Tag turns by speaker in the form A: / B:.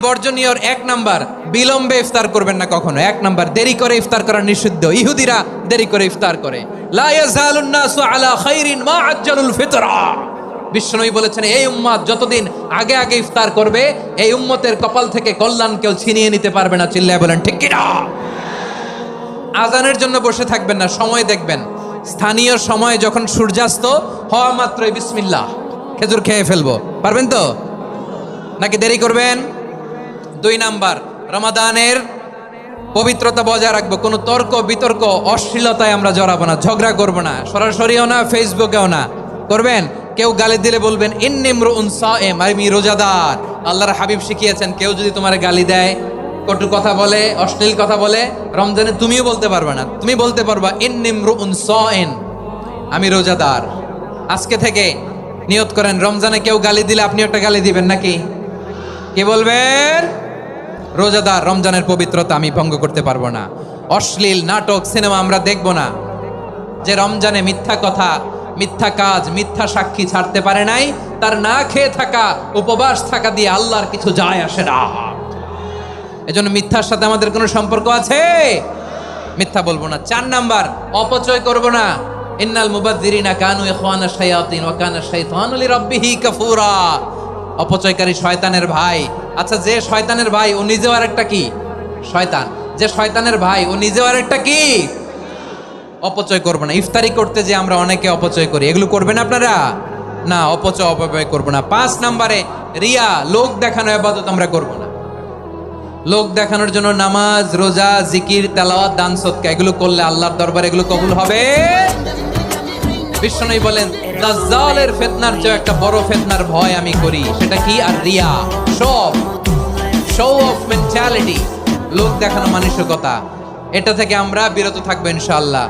A: বর্জনীয় এক নাম্বার, বিলম্বে ইফতার করবেন না কখনো। এক নাম্বার, দেরি করে ইফতার করা নিষিদ্ধ। ইহুদিরা দেরি করে ইফতার করে। লা ইয়াজালুন নাসু আলা খাইরিন মা আজ্জালুল ফিতরা। বিশ্বনবী বলেছেন, এই উম্মত যতদিন আগে আগে ইফতার করবে, এই উম্মতের কপাল থেকে কল্যাণ কেউ ছিনিয়ে নিতে পারবে না। চিল্লায় বলেন ঠিক কি না? আজানের জন্য বসে থাকবেন না, সময় দেখবেন। স্থানীয় সময় যখন সূর্যাস্ত হওয়া মাত্রই বিসমিল্লাহ, খেজুর খেয়ে ফেলবো। পারবেন তো নাকি দেরি করবেন? 2 নাম্বার, রমাদানের পবিত্রতা বজায় রাখবো। কোনো তর্ক বিতর্ক অশ্লীলতায় আমরা জড়াবো না, ঝগড়া করবো না, সরাসরিও না, ফেসবুকেও না। করবেন কেউ গালি দিলে বলবেন ইন্নী ইমরুউন সায়েম, আমি রোজাদার। আল্লাহর হাবিব শিখিয়েছেন, কেউ যদি তোমার গালি দেয়, কটু কথা বলে, অশ্লীল কথা বলে, রমজানে তুমিও বলতে পারবে না। তুমি বলতে পারবা ইন্নী ইমরুউন সায়েম, আমি রোজাদার। আজকে থেকে নিয়ত করেন, রমজানে কেউ গালি দিলে আপনি একটা গালি দিবেন নাকি? কি বলবেন? রোজাদার, রমজানের পবিত্রতা আমি ভঙ্গ করতে পারবো না। অশ্লীল নাটক সিনেমা আমরা দেখবো না। যে রমজানে মিথ্যা কথা, মিথ্যা কাজ, মিথ্যা সাক্ষী ছাড়তে পারে নাই, তার না খেয়ে থাকা, উপবাস থাকা দিয়ে আল্লাহর কিছু যায় আসে না। এজন্য মিথ্যার সাথে আমাদের কোনো সম্পর্ক আছে? মিথ্যা বলবো না। 4 নাম্বার, অপচয় করব না। ইন্নাল মুবাযযিরিনা কানু ইখওয়ানা শায়াতিন ওয়া কানা শাইতানু লিরাব্বিহি কাফুরা। অপচয়কারী শয়তানের ভাই। আচ্ছা, যে শয়তানের ভাই ও নিজেও আরেকটা কি? শয়তান। যে শয়তানের ভাই ও নিজেও আরেকটা কি? অপচয় করব না। ইফতারি করতে যে আমরা অনেকে অপচয় করি, এগুলো করবেন আপনারা না। অপচয় অপব্যয় করব না। 5 নাম্বারে, রিয়া, লোক দেখানো ইবাদত আমরা করব না। লোক দেখানোর জন্য নামাজ, রোজা, জিকির, তেলাওয়াত, দান, সদকা এগুলো করলে আল্লাহর দরবারে এগুলো কবুল হবে। বিশ্বনবী বলেন, দাজ্জালের ফিতনার যে একটা বড় ফিতনার ভয় আমি করি, সেটা কি? আর রিয়া, শো অফ মেন্টালিটি, লোক দেখানো মানসিকতা। এটা থেকে আমরা বিরত থাকবো ইনশাআল্লাহ।